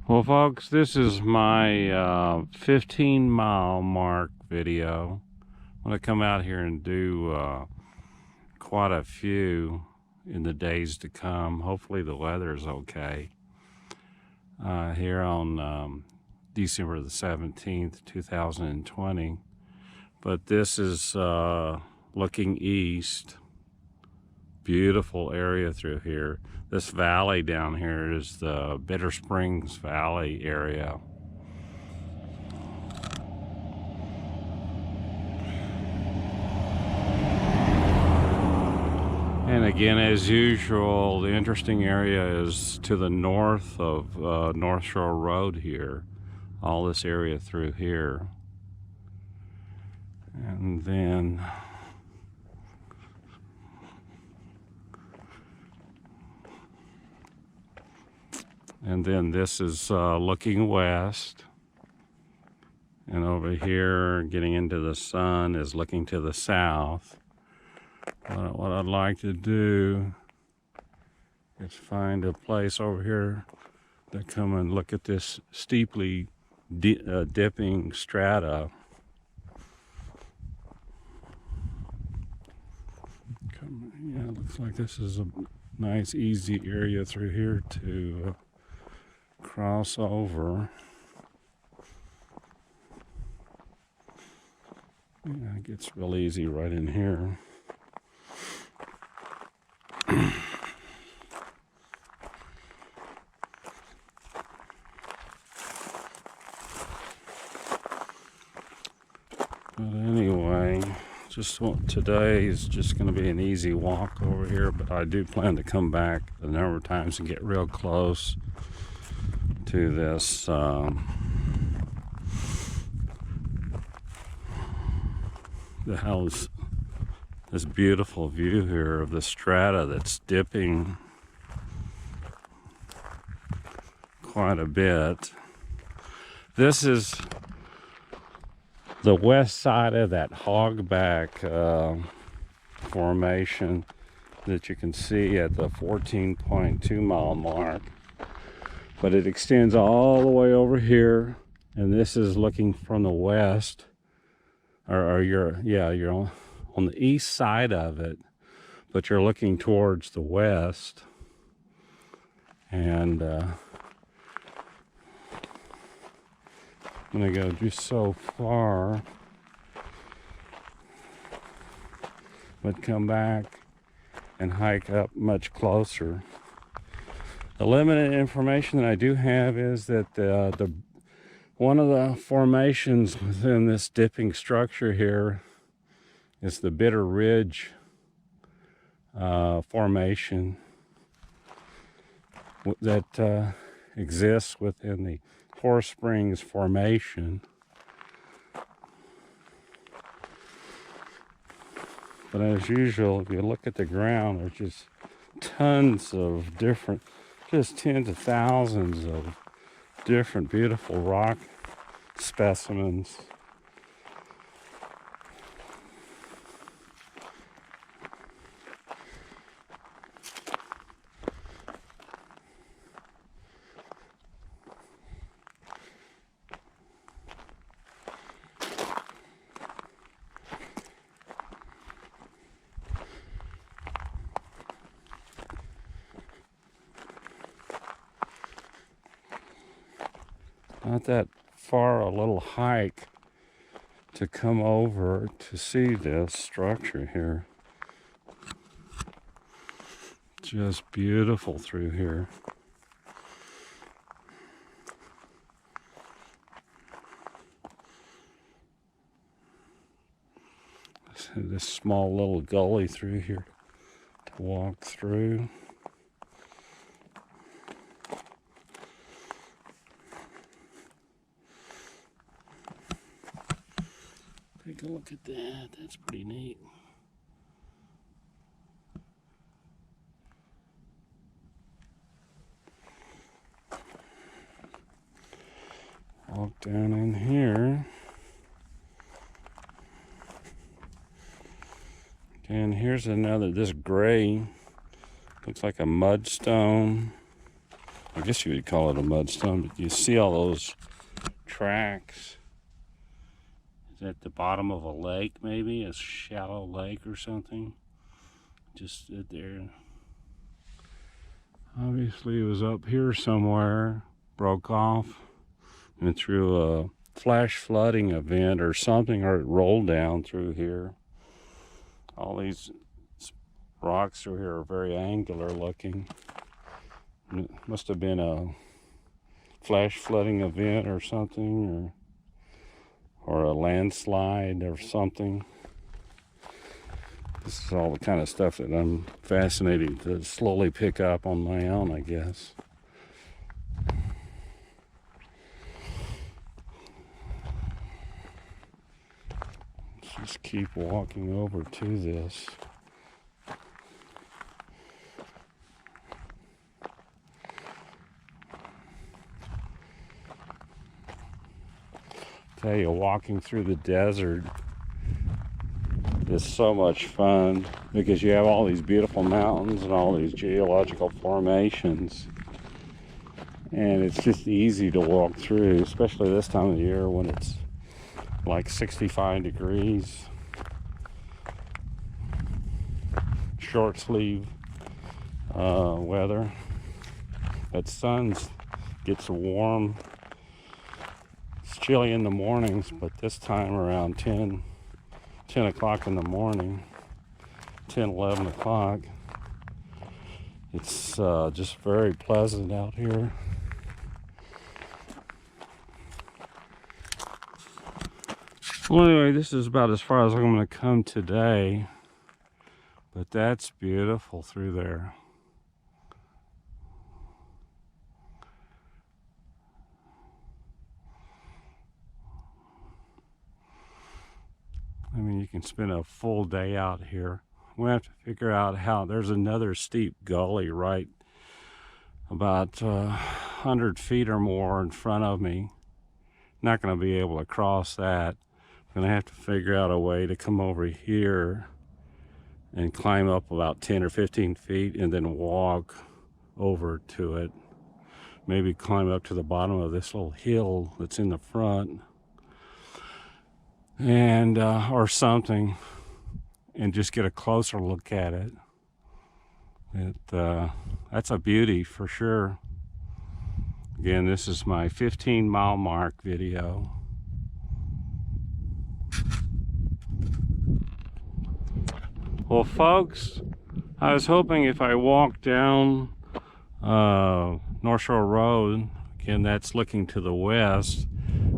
Well, folks, this is my 15-mile mark video. I'm going to come out here and do quite a few in the days to come. Hopefully the weather's okay. Here on December the 17th, 2020. But this is looking east. Beautiful area through here. This valley down here is the Bitter Springs Valley area. And again, as usual, the interesting area is to the north of North Shore Road here. All this area through here. And then this is looking west. And over here, getting into the sun, is looking to the south. What I'd like to do is find a place over here to come and look at this steeply dipping strata. Yeah, it looks like this is a nice, easy area through here to cross over. Yeah, it gets real easy right in here. But anyway, today is just going to be an easy walk over here, but I do plan to come back a number of times and get real close to this this beautiful view here of the strata that's dipping quite a bit. This is the west side of that hogback formation that you can see at the 14.2 mile mark, but it extends all the way over here, and this is looking from the west, or you're on the east side of it, but you're looking towards the west. And I'm gonna go just so far, but come back and hike up much closer. The limited information that I do have is that the one of the formations within this dipping structure here is the Bitter Ridge formation that exists within the Horse Springs formation. But as usual, if you look at the ground, there's just tons of different, just tens of thousands of different beautiful rock specimens. Not that far, a little hike to come over to see this structure here. Just beautiful through here. This small little gully through here to walk through. Take a look at that. That's pretty neat. Walk down in here. And here's another, this gray, looks like a mudstone. I guess you would call it a mudstone, but you see all those tracks. Is at the bottom of a lake, maybe a shallow lake or something. Just sit there. Obviously it was up here somewhere, broke off, and through a flash flooding event or something, or it rolled down through here. All these rocks through here are very angular looking. It must have been a flash flooding event or something, or a landslide or something. This is all the kind of stuff that I'm fascinated to slowly pick up on my own, I guess. Let's just keep walking over to this. Tell you, walking through the desert is so much fun because you have all these beautiful mountains and all these geological formations, and it's just easy to walk through, especially this time of the year when it's like 65 degrees. Short sleeve weather. But sun gets warm. It's chilly in the mornings, but this time around 10 o'clock in the morning, 11 o'clock, it's just very pleasant out here. Well, anyway, this is about as far as I'm going to come today, but that's beautiful through there. I mean, you can spend a full day out here. We have to figure out how. There's another steep gully right about 100 feet or more in front of me. Not going to be able to cross that. I'm going to have to figure out a way to come over here and climb up about 10 or 15 feet and then walk over to it. Maybe climb up to the bottom of this little hill that's in the front, and or something, and just get a closer look at it. That's a beauty for sure. Again, this is my 15-mile mark video. Well, folks, I was hoping if I walk down North Shore Road, again, that's looking to the west,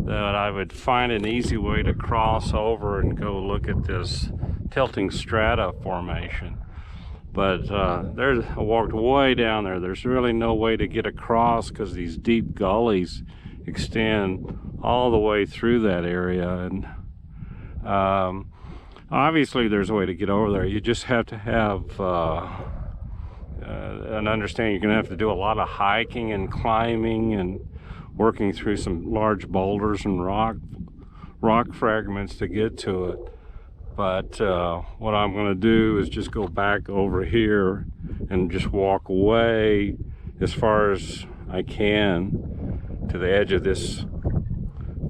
that I would find an easy way to cross over and go look at this tilting strata formation. But I walked way down there. There's really no way to get across because these deep gullies extend all the way through that area. And obviously there's a way to get over there. You just have to have an understanding. You're going to have to do a lot of hiking and climbing and working through some large boulders and rock fragments to get to it. But what I'm going to do is just go back over here and just walk away as far as I can to the edge of this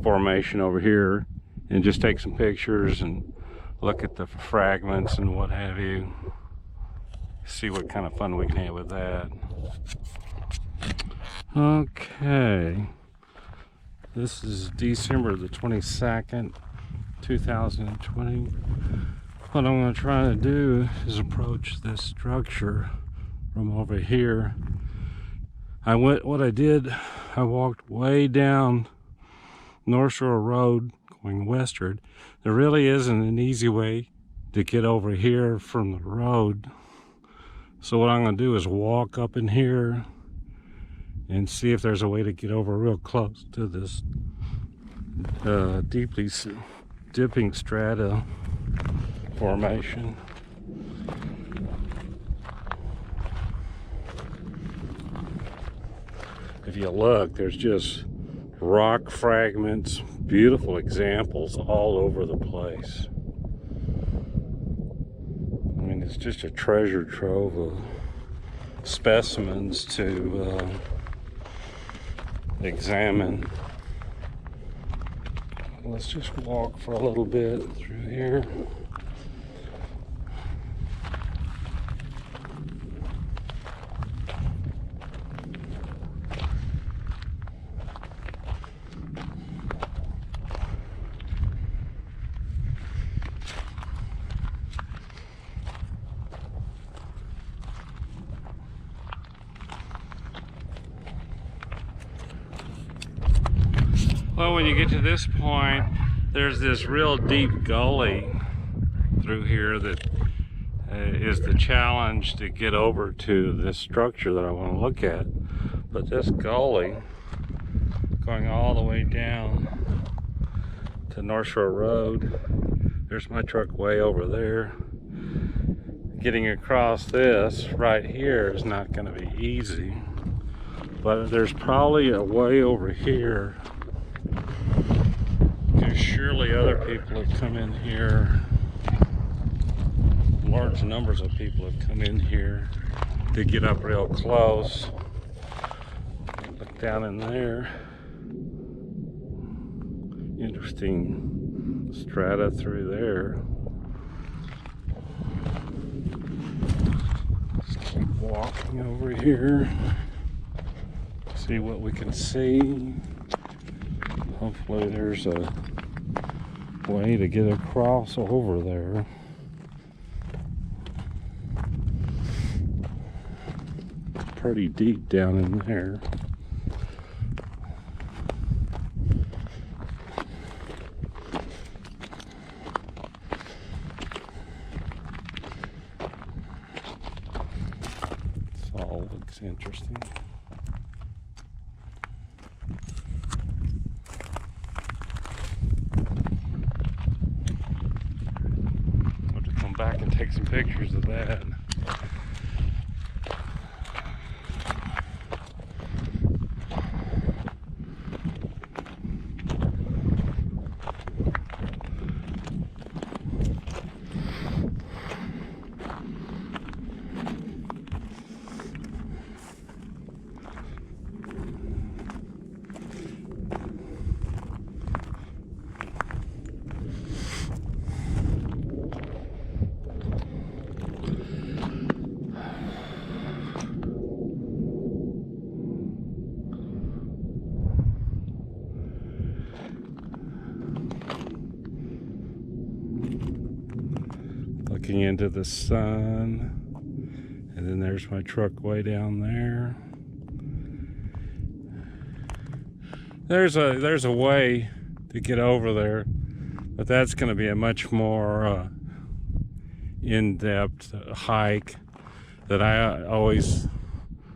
formation over here and just take some pictures and look at the fragments and what have you. See what kind of fun we can have with that. Okay. This is December the 22nd. 2020. What I'm going to try to do is approach this structure from over here. I walked way down North Shore Road going westward. There really isn't an easy way to get over here from the road. So what I'm going to do is walk up in here and see if there's a way to get over real close to this deeply dipping strata formation. If you look, there's just rock fragments, beautiful examples all over the place. I mean, it's just a treasure trove of specimens to examine. Let's just walk for a little bit through here. Well, when you get to this point, there's this real deep gully through here that is the challenge to get over to this structure that I want to look at. But this gully, going all the way down to North Shore Road, there's my truck way over there. Getting across this right here is not going to be easy, but there's probably a way over here. Because surely other people have come in here. Large numbers of people have come in here to get up real close. Look down in there. Interesting strata through there. Just keep walking over here. See what we can see. Hopefully there's a way to get across over there. Pretty deep down in there. This all looks interesting. Back and take some pictures of that. Looking into the sun, and then there's my truck way down there. There's a way to get over there, but that's going to be a much more in-depth hike that I always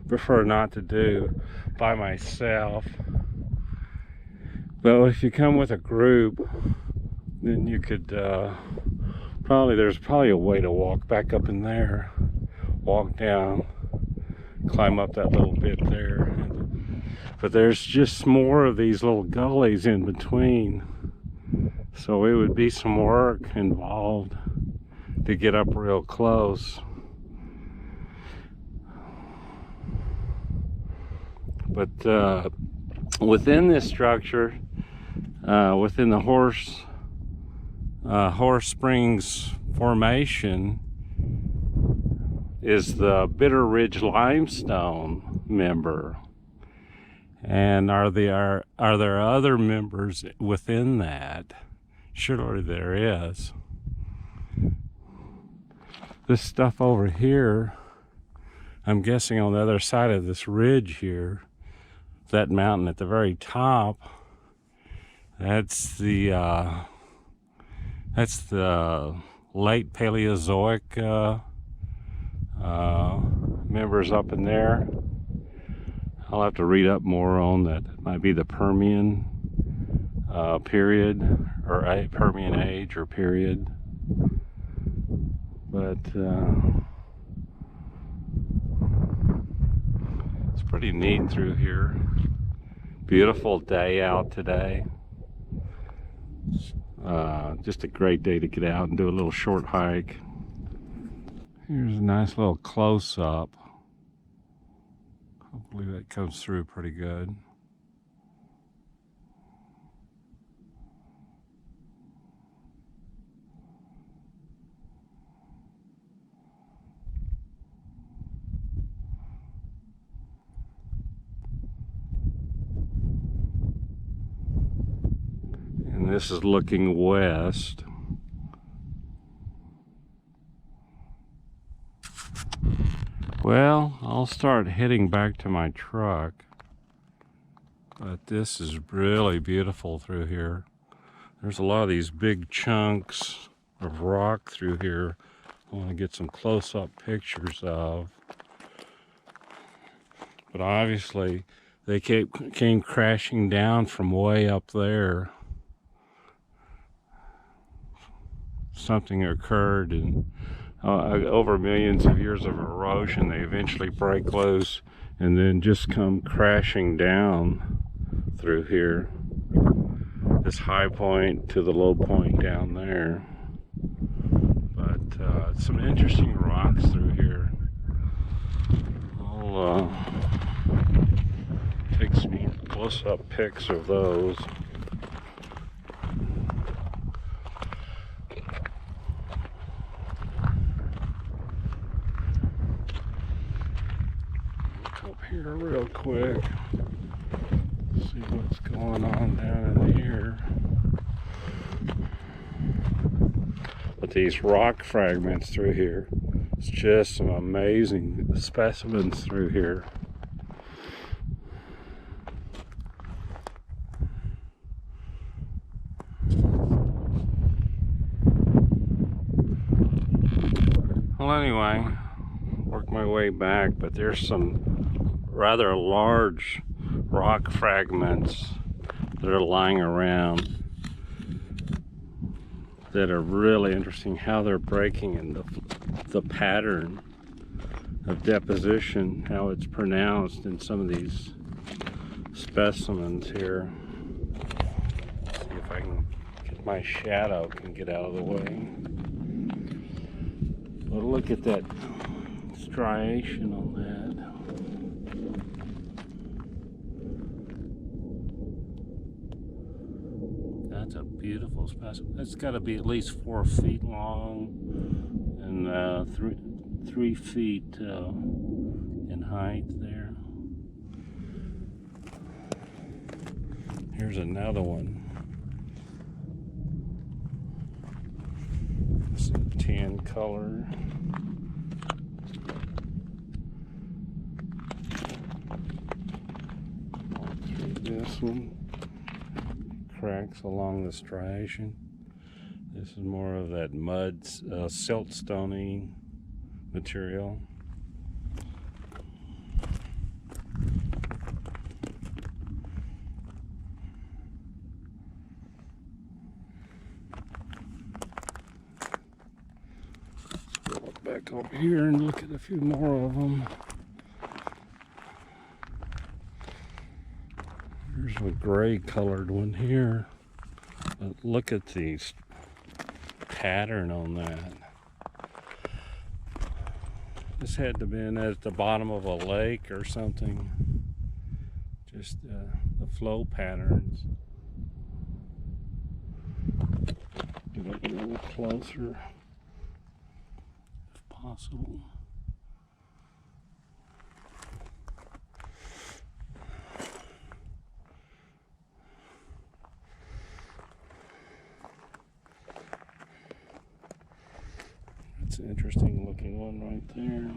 prefer not to do by myself. But if you come with a group, then you could there's probably a way to walk back up in there, walk down, climb up that little bit there. But there's just more of these little gullies in between, so it would be some work involved to get up real close. But within this structure, within the Horse Springs Formation, is the Bitter Ridge Limestone member. And are there other members within that? Surely there is. This stuff over here, I'm guessing on the other side of this ridge here, that mountain at the very top, that's the late Paleozoic members up in there. I'll have to read up more on that. It might be the Permian period, or a Permian age or period. But it's pretty neat through here. Beautiful day out today. Just a great day to get out and do a little short hike. Here's a nice little close-up. Hopefully that comes through pretty good. This is looking west. Well, I'll start heading back to my truck. But this is really beautiful through here. There's a lot of these big chunks of rock through here. I want to get some close-up pictures of. But obviously, they came crashing down from way up there. Something occurred, and over millions of years of erosion, they eventually break loose and then just come crashing down through here. This high point to the low point down there. But some interesting rocks through here. I'll take some close-up pics of those. Look up here real quick. See what's going on down in here. But these rock fragments through here, it's just some amazing specimens through here. Well, anyway, work my way back, but there's some rather large rock fragments that are lying around that are really interesting, how they're breaking and the pattern of deposition, how it's pronounced in some of these specimens here. Let's see if I can get my shadow can get out of the way. But look at that striation on that. That's a beautiful specimen. It's got to be at least 4 feet long and 3 feet in height there. Here's another one. It's a tan color. Walk through this one. Cracks along the striation. This is more of that mud, siltstony material. Look back up here and look at a few more of them. There's a gray colored one here. But look at the pattern on that. This had to have been at the bottom of a lake or something. Just the flow patterns. Get a little closer if possible. It's an interesting looking one right there.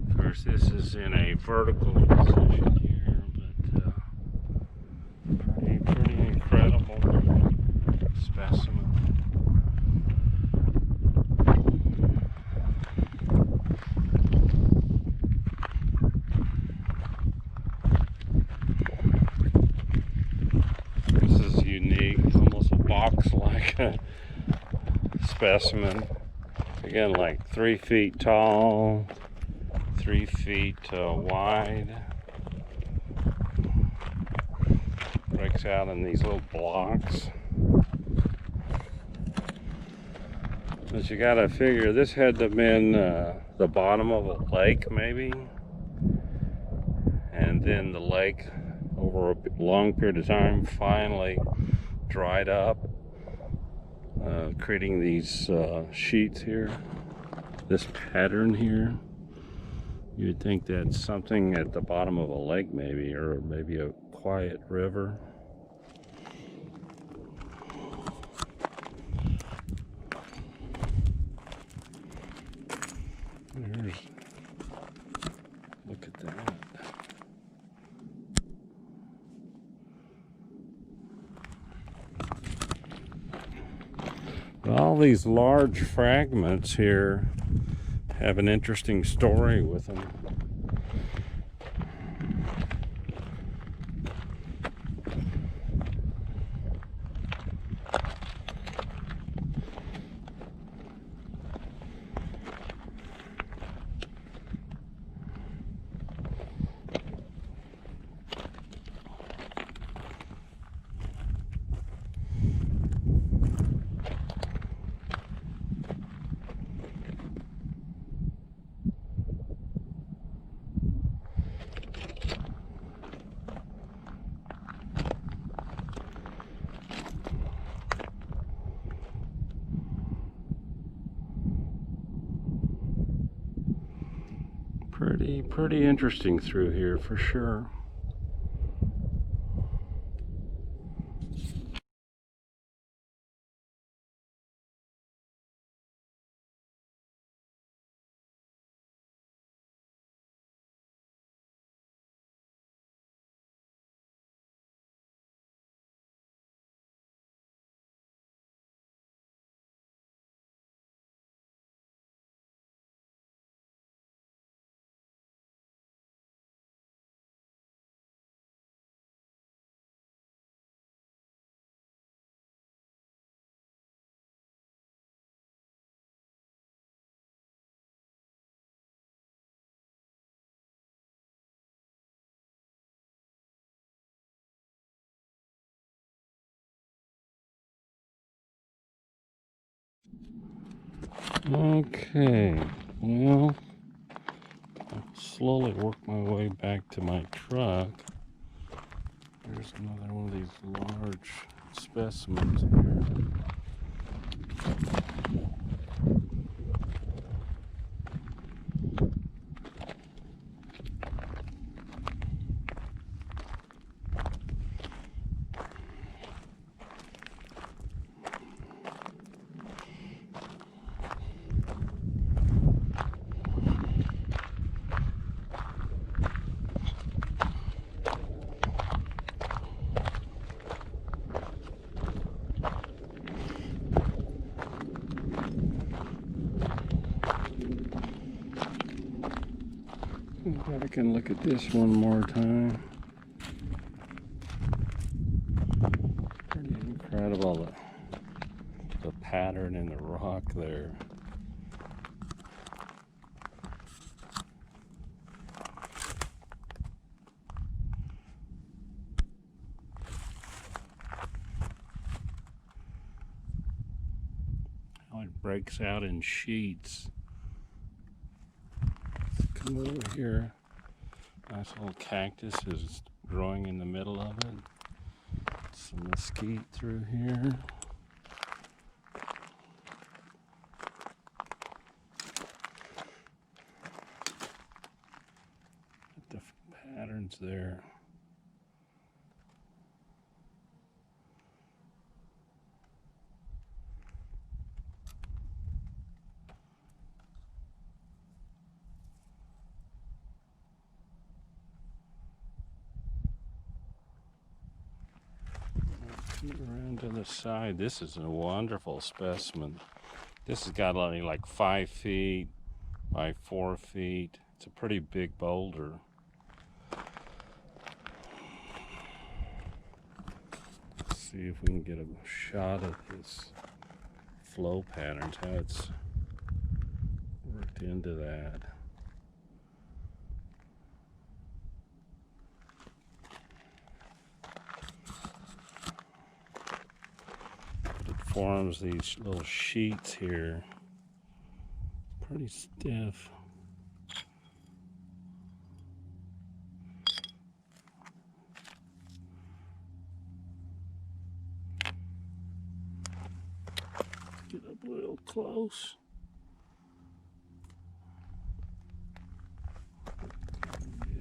Of course, this is in a vertical position here, but pretty incredible specimen. Box-like specimen. Again, like 3 feet tall, 3 feet wide. Breaks out in these little blocks. But you gotta figure this had to have been the bottom of a lake, maybe. And then the lake over a long period of time, finally dried up, creating these sheets here. This pattern here, you'd think that's something at the bottom of a lake maybe, or maybe a quiet river. Look at that. All these large fragments here have an interesting story with them. Pretty interesting through here for sure. Okay, well, I'll slowly work my way back to my truck. There's another one of these large specimens here. I can look at this one more time. Pretty incredible, the pattern in the rock there. How it breaks out in sheets. Come over here. Nice little cactus is growing in the middle of it. Some mesquite through here. The patterns there. Around to the side. This is a wonderful specimen. This has got only like 5 feet by 4 feet. It's a pretty big boulder. Let's see if we can get a shot of this flow patterns, how it's worked into that. Forms these little sheets here, pretty stiff. close.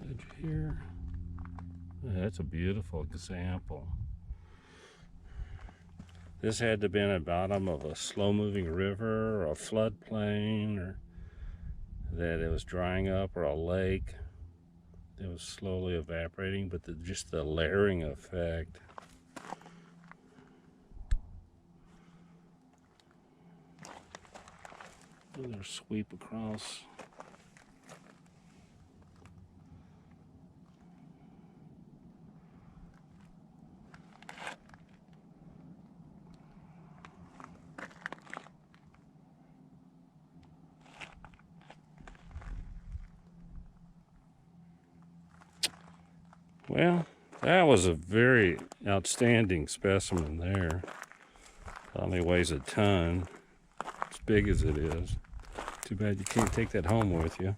Edge here. That's a beautiful example. This had to have been at the bottom of a slow-moving river or a floodplain, or that it was drying up, or a lake that was slowly evaporating, but just the layering effect. Another sweep across. Well, that was a very outstanding specimen there. Probably weighs a ton, as big as it is. Too bad you can't take that home with you.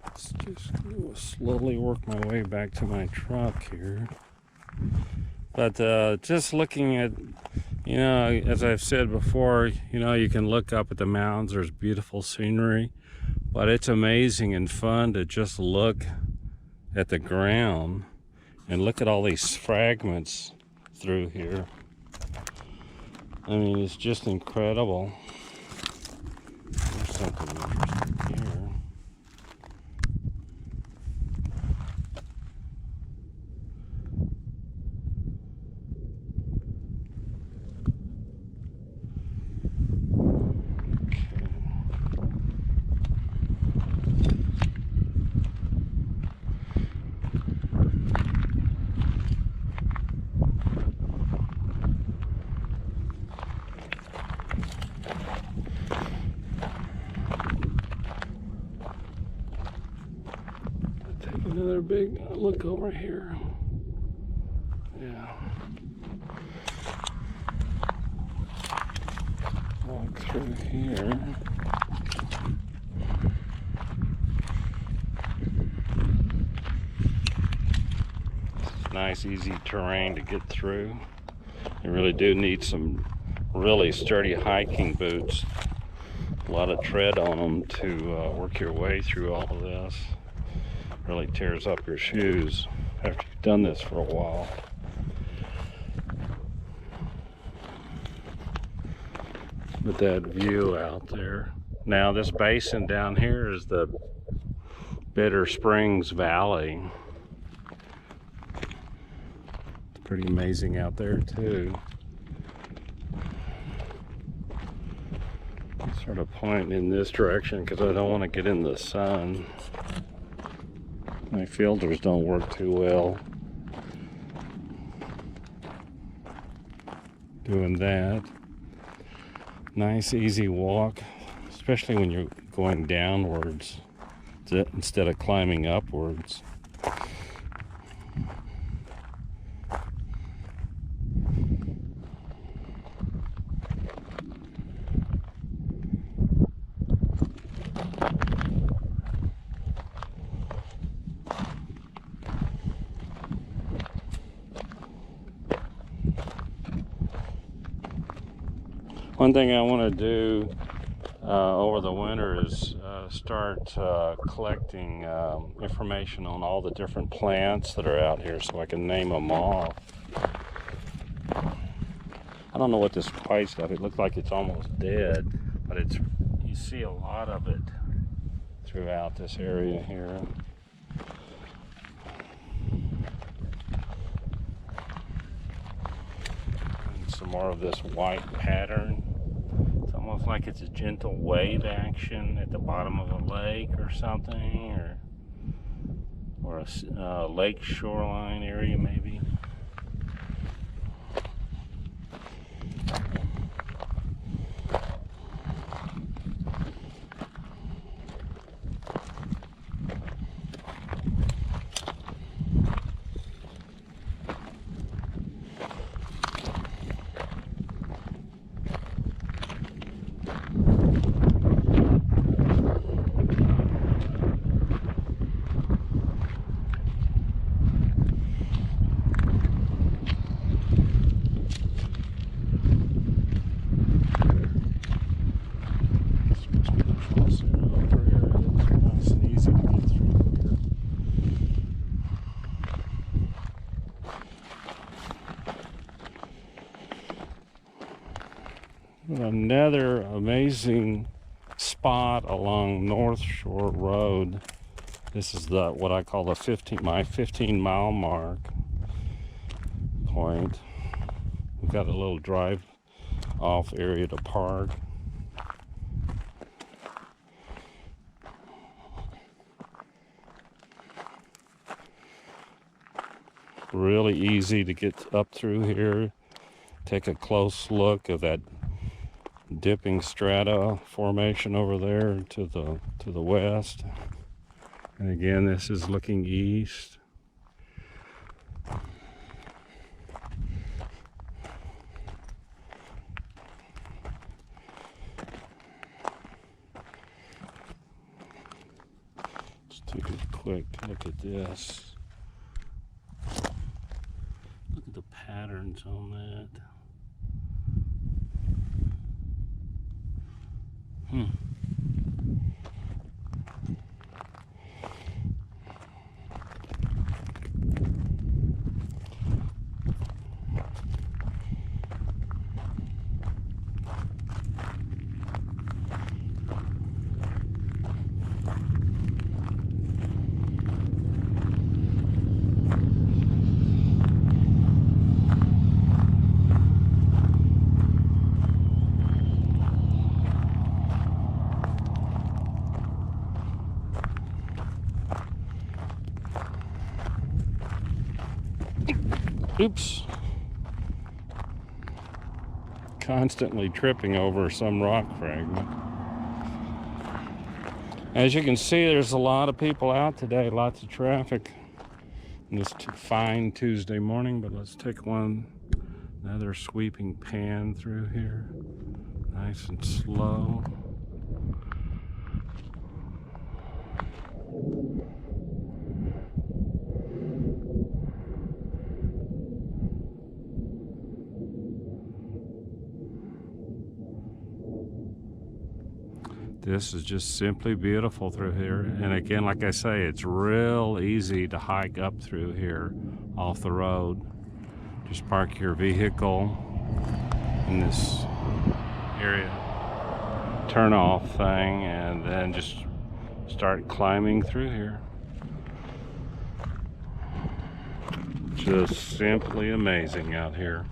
Let's just slowly work my way back to my truck here. But just looking at, you know, as I've said before, you know, you can look up at the mountains, there's beautiful scenery, but it's amazing and fun to just look at the ground and look at all these fragments through here. I mean, it's just incredible. There's something interesting here. Another big look over here. Yeah. Walk through here. It's nice, easy terrain to get through. You really do need some really sturdy hiking boots. A lot of tread on them to work your way through all of this. Really tears up your shoes after you've done this for a while. With that view out there. Now this basin down here is the Bitter Springs Valley. It's pretty amazing out there too. Sort of pointing in this direction because I don't want to get in the sun. My filters don't work too well doing that. Nice easy walk, especially when you're going downwards instead of climbing upwards. One thing I want to do over the winter is start collecting information on all the different plants that are out here so I can name them off. I don't know what this white stuff, it looks like it's almost dead, but you see a lot of it throughout this area here. And some more of this white pattern. Almost like it's a gentle wave action at the bottom of a lake or something, or a lake shoreline area maybe. Another amazing spot along North Shore Road. This is the what I call the my 15-mile mark point. We've got a little drive off area to park. Really easy to get up through here. Take a close look at that dipping strata formation over there to the west. And again, this is looking east. Let's take a quick look at this. Look at the patterns on that. Oops. Constantly tripping over some rock fragment. As you can see, there's a lot of people out today, lots of traffic on this fine Tuesday morning, but let's take another sweeping pan through here. Nice and slow. This is just simply beautiful through here. And again, like I say, it's real easy to hike up through here off the road. Just park your vehicle in this area, turn off thing, and then just start climbing through here. Just simply amazing out here.